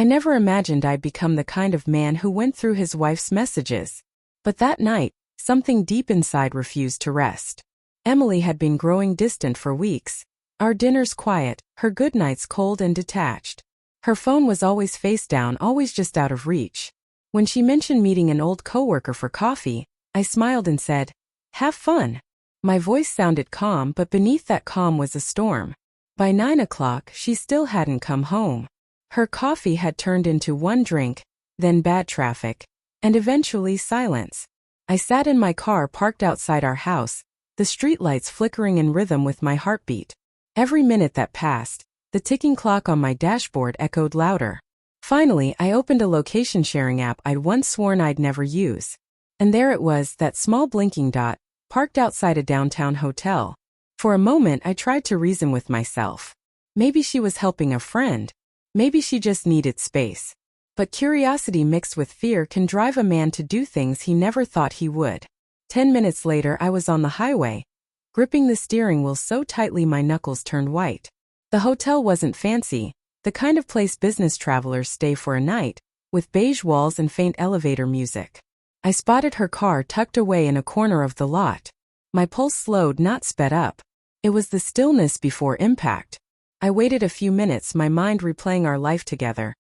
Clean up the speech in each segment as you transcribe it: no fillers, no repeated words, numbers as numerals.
I never imagined I'd become the kind of man who went through his wife's messages. But that night, something deep inside refused to rest. Emily had been growing distant for weeks. Our dinners quiet, her goodnights cold and detached. Her phone was always face down, always just out of reach. When she mentioned meeting an old coworker for coffee, I smiled and said, "Have fun." My voice sounded calm, but beneath that calm was a storm. By 9 o'clock, she still hadn't come home. Her coffee had turned into one drink, then bad traffic, and eventually silence. I sat in my car parked outside our house, the streetlights flickering in rhythm with my heartbeat. Every minute that passed, the ticking clock on my dashboard echoed louder. Finally, I opened a location-sharing app I'd once sworn I'd never use. And there it was, that small blinking dot, parked outside a downtown hotel. For a moment, I tried to reason with myself. Maybe she was helping a friend. Maybe she just needed space. But curiosity mixed with fear can drive a man to do things he never thought he would. 10 minutes later, I was on the highway, gripping the steering wheel so tightly my knuckles turned white. The hotel wasn't fancy, the kind of place business travelers stay for a night, with beige walls and faint elevator music. I spotted her car tucked away in a corner of the lot. My pulse slowed, not sped up. It was the stillness before impact. I waited a few minutes, my mind replaying our life together.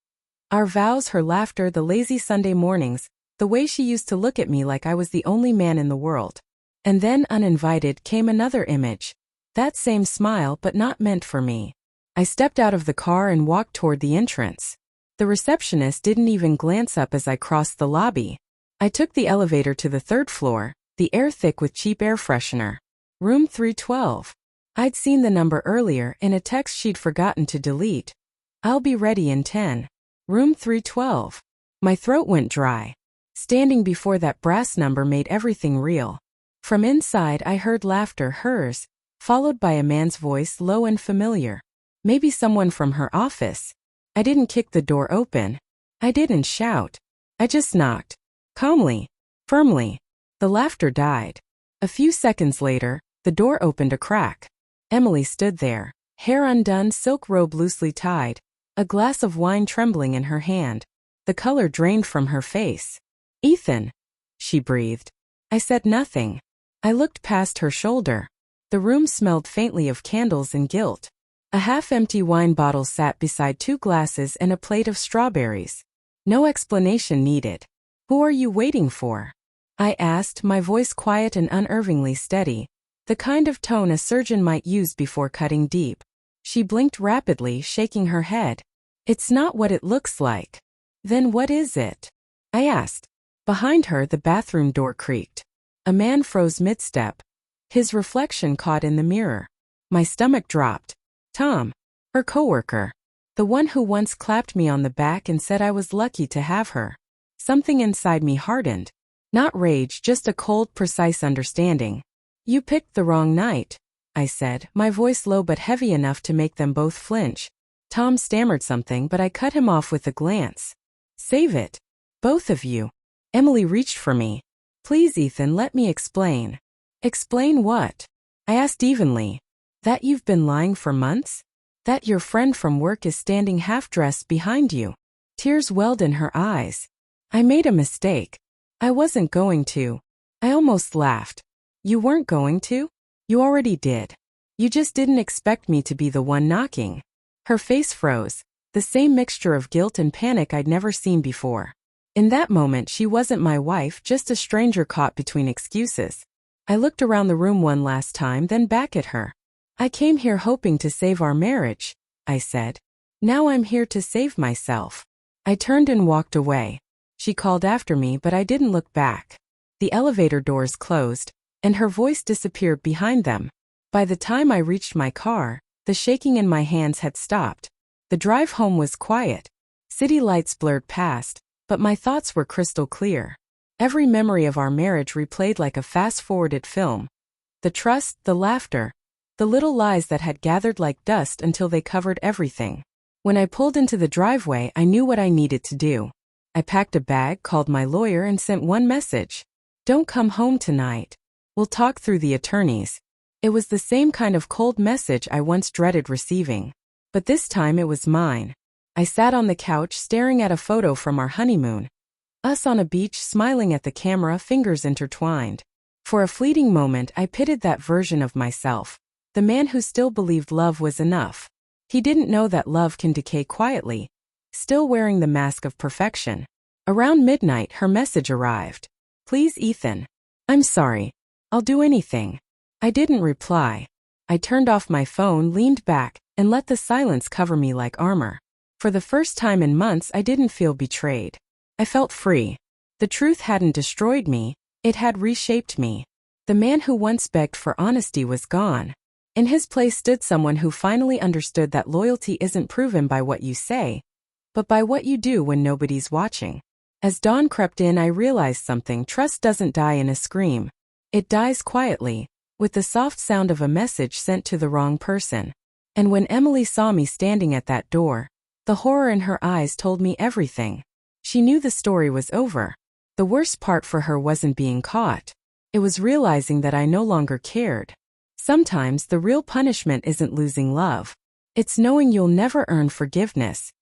Our vows, her laughter, the lazy Sunday mornings, the way she used to look at me like I was the only man in the world. And then, uninvited, came another image. That same smile, but not meant for me. I stepped out of the car and walked toward the entrance. The receptionist didn't even glance up as I crossed the lobby. I took the elevator to the third floor, the air thick with cheap air freshener. Room 312. I'd seen the number earlier in a text she'd forgotten to delete. "I'll be ready in 10. Room 312. My throat went dry. Standing before that brass number made everything real. From inside I heard laughter, hers, followed by a man's voice, low and familiar. Maybe someone from her office. I didn't kick the door open. I didn't shout. I just knocked. Calmly. Firmly. The laughter died. A few seconds later, the door opened a crack. Emily stood there, hair undone, silk robe loosely tied, a glass of wine trembling in her hand. The color drained from her face. "Ethan," she breathed. I said nothing. I looked past her shoulder. The room smelled faintly of candles and guilt. A half-empty wine bottle sat beside 2 glasses and a plate of strawberries. No explanation needed. "Who are you waiting for?" I asked, my voice quiet and unervingly steady, the kind of tone a surgeon might use before cutting deep. She blinked rapidly, shaking her head. "It's not what it looks like." "Then what is it?" I asked. Behind her, the bathroom door creaked. A man froze mid-step. His reflection caught in the mirror. My stomach dropped. Tom. Her coworker. The one who once clapped me on the back and said I was lucky to have her. Something inside me hardened. Not rage, just a cold, precise understanding. "You picked the wrong night," I said, my voice low but heavy enough to make them both flinch. Tom stammered something, but I cut him off with a glance. "Save it. Both of you." Emily reached for me. "Please, Ethan, let me explain." "Explain what?" I asked evenly. "That you've been lying for months? That your friend from work is standing half-dressed behind you?" Tears welled in her eyes. "I made a mistake. I wasn't going to." I almost laughed. "You weren't going to? You already did. You just didn't expect me to be the one knocking." Her face froze, the same mixture of guilt and panic I'd never seen before. In that moment, she wasn't my wife, just a stranger caught between excuses. I looked around the room one last time, then back at her. "I came here hoping to save our marriage," I said. "Now I'm here to save myself." I turned and walked away. She called after me, but I didn't look back. The elevator doors closed, and her voice disappeared behind them. By the time I reached my car, the shaking in my hands had stopped. The drive home was quiet. City lights blurred past, but my thoughts were crystal clear. Every memory of our marriage replayed like a fast-forwarded film. The trust, the laughter, the little lies that had gathered like dust until they covered everything. When I pulled into the driveway, I knew what I needed to do. I packed a bag, called my lawyer, and sent one message. "Don't come home tonight. We'll talk through the attorneys." It was the same kind of cold message I once dreaded receiving. But this time it was mine. I sat on the couch staring at a photo from our honeymoon. Us on a beach smiling at the camera, fingers intertwined. For a fleeting moment I pitied that version of myself, the man who still believed love was enough. He didn't know that love can decay quietly, still wearing the mask of perfection. Around midnight her message arrived. Please Ethan. I'm sorry. I'll do anything. I didn't reply. I turned off my phone, leaned back, and let the silence cover me like armor. For the first time in months I didn't feel betrayed. I felt free. The truth hadn't destroyed me, it had reshaped me. The man who once begged for honesty was gone. In his place stood someone who finally understood that loyalty isn't proven by what you say, but by what you do when nobody's watching. As dawn crept in I realized something. Trust doesn't die in a scream. It dies quietly, with the soft sound of a message sent to the wrong person. And when Emily saw me standing at that door, the horror in her eyes told me everything. She knew the story was over. The worst part for her wasn't being caught. It was realizing that I no longer cared. Sometimes the real punishment isn't losing love. It's knowing you'll never earn forgiveness,